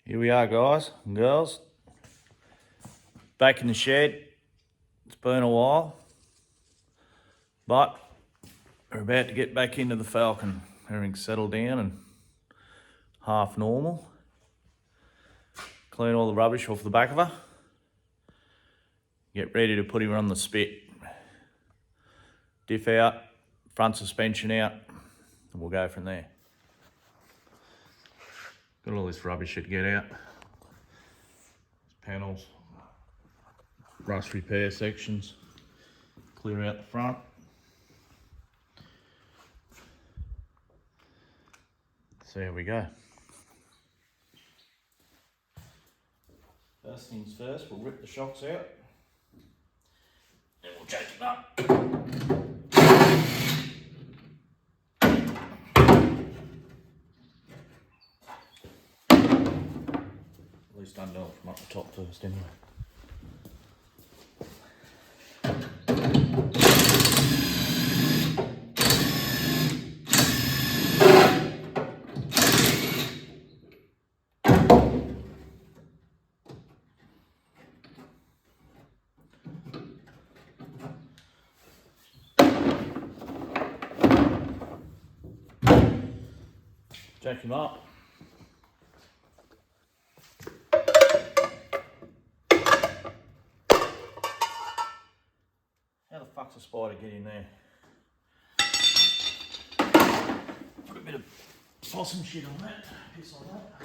Here we are, guys and girls, back in the shed. It's been a while, but we're about to get back into the Falcon. Everything's settled down and half normal. Clean all the rubbish off the back of her. Get ready to put him on the spit. Diff out, front suspension out, and we'll go from there. Got all this rubbish to get out. Panels, rust repair sections, clear out the front. So here we go. First things first, we'll rip the shocks out. Then we'll change them up. At least undo it from up the top first anyway. Jack him up. How the fuck's a spider get in there? Put a bit of possum shit on that, piss on that.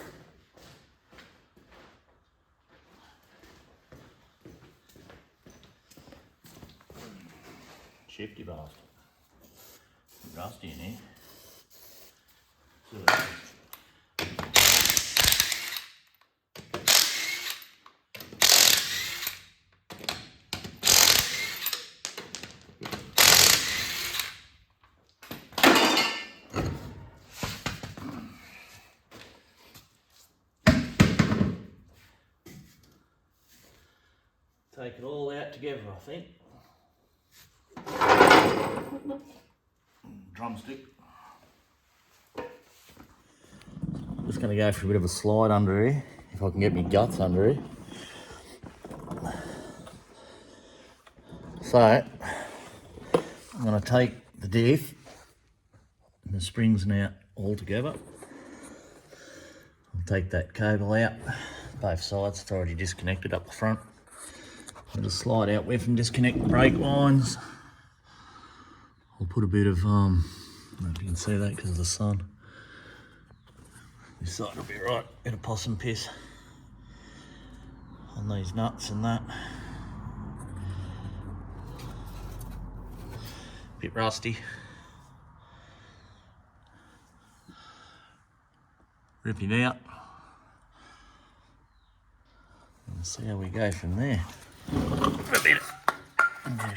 Shifty bastard. Rusty in here. Take it all out together, I think. Drumstick. Just going to go for a bit of a slide under here, if I can get my guts under here. So, I'm going to take the diff and the springs now all together. I'll take that cable out, both sides, it's already disconnected up the front. I'll just slide out with and disconnect the brake lines. I'll put a bit of, I don't know if you can see that because of the sun. This side will be right, bit of possum piss on these nuts and that. Bit rusty. Rip it out. And see how we go from there. Put a bit of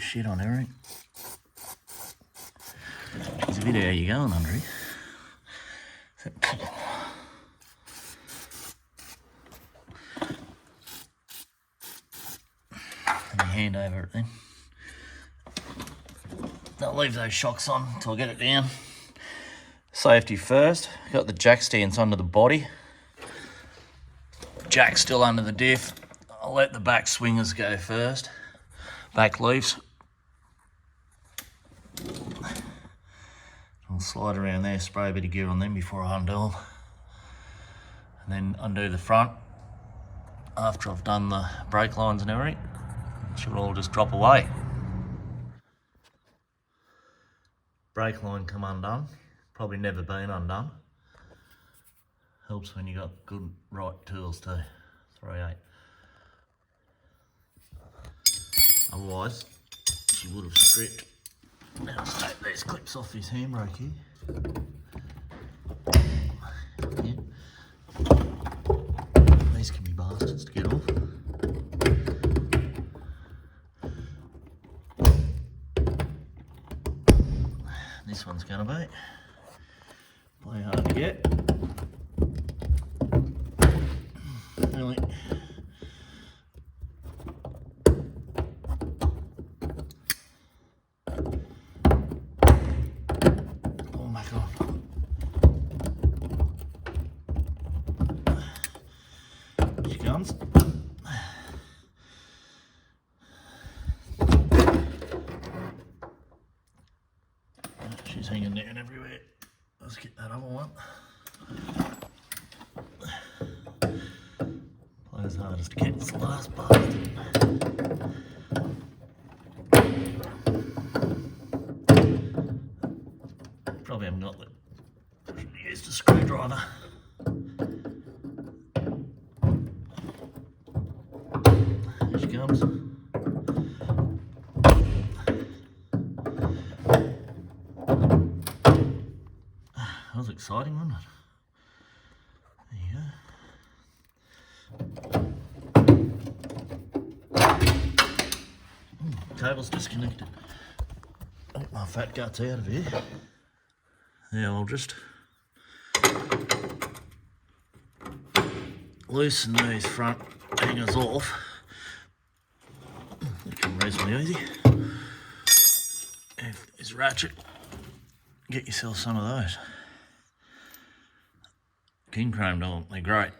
shit on everything. There's a bit of how you going under here. Let me hand over it then. I'll leave those shocks on until I get it down. Safety first. Got the jack stands under the body. Jack still under the diff. I'll let the back swingers go first. Back leaves. I'll slide around there, spray a bit of gear on them before I undo them. And then undo the front after I've done the brake lines and everything. It should all just drop away. Brake line come undone. Probably never been undone. Helps when you got good right tools too. 3/8. Otherwise, she would have stripped. Now let's take these clips off this handbrake here. Yeah. These can be bastards to get off. This one's gonna be play hard to get. Really. Oh my god. Here she comes. She's hanging down everywhere. Let's get that other one. Play as hard as to get this last part. Probably haven't got the used a screwdriver. Here she comes. That was exciting, wasn't it? There you go. Cable's disconnected. Get my fat guts out of here. Now I'll just loosen these front hangers off. They come reasonably easy. If this ratchet, get yourself some of those. King chrome don't, they're great.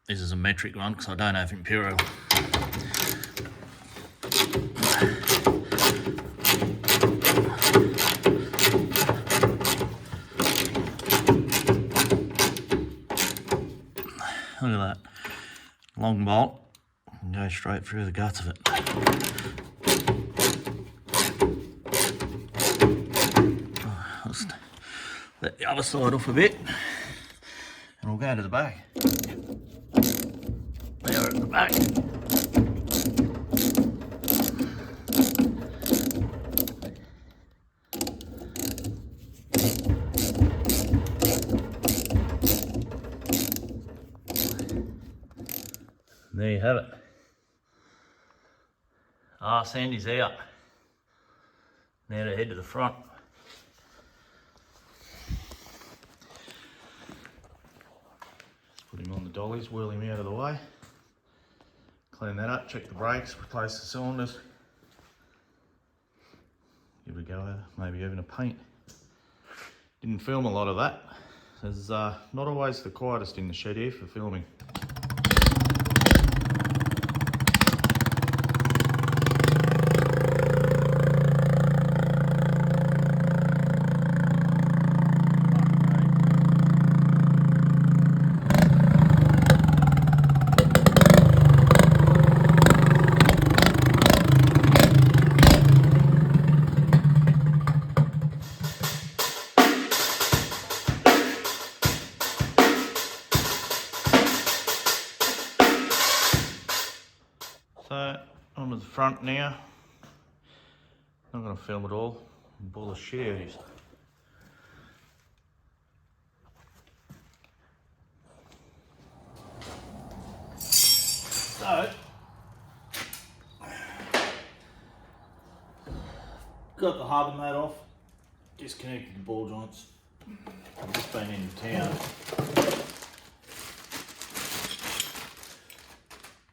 This is a metric one because I don't have imperial. Look at that long bolt, and go straight through the guts of it. Let's let the other side off a bit, and we'll go to the back. There we're at the back. There you have it. Sandy's out. Now to head to the front. Just put him on the dollies, wheel him out of the way. Clean that up, check the brakes, replace the cylinders. Give it a go, maybe even a paint. Didn't film a lot of that. It's not always the quietest in the shed here for filming. So, onto the front now. Not going to film it all, bore the shit out of you. So, got the hub and that off, disconnected the ball joints. I've just been in town.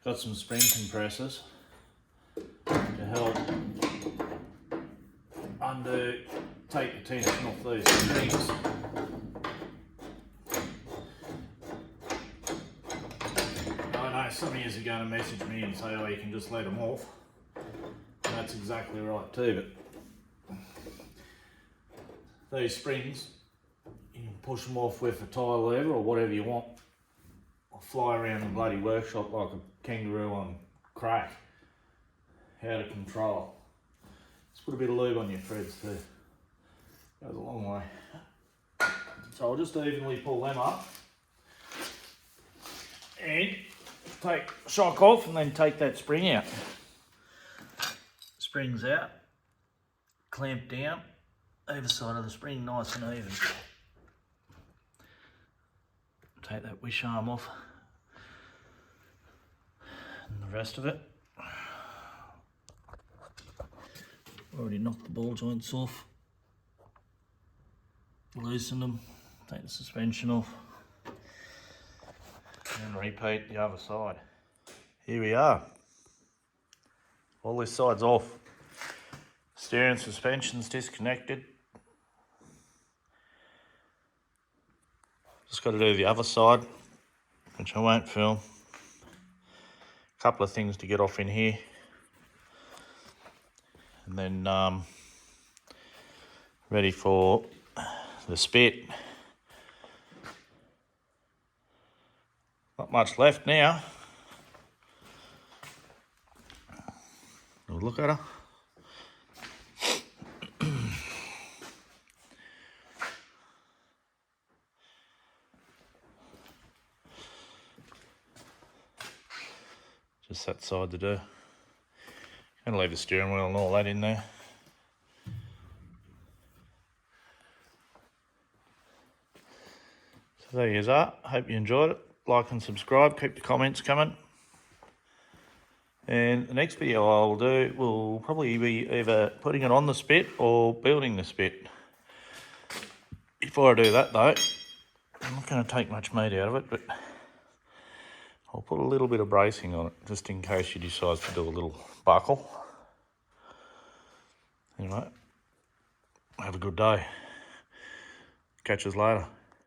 Got some spring compressors to help take the tension off these springs. I know some of you are going to message me and say, oh, you can just let them off. And that's exactly right too, but these springs, you can push them off with a tile lever or whatever you want. I'll fly around the bloody workshop like a kangaroo on crack. Out of control. Let's put a bit of lube on your threads too. Goes a long way. So I'll just evenly pull them up and take shock off and then take that spring out. Spring's out, clamp down, either side of the spring nice and even. Take that wish arm off and the rest of it. Already knocked the ball joints off, loosen them, take the suspension off, and repeat the other side. Here we are. All this side's off. Steering suspension's disconnected. Just got to do the other side. which I won't film. A couple of things to get off in here. And then ready for the spit. Not much left now. Have a look at her. Just that side to do. Gonna leave the steering wheel and all that in there. So there you are. Hope you enjoyed it. Like and subscribe. Keep the comments coming. And the next video I'll do will probably be either putting it on the spit or building the spit. Before I do that though, I'm not going to take much meat out of it, but I'll put a little bit of bracing on it just in case she decides to do a little buckle. Anyway, have a good day. Catch us later.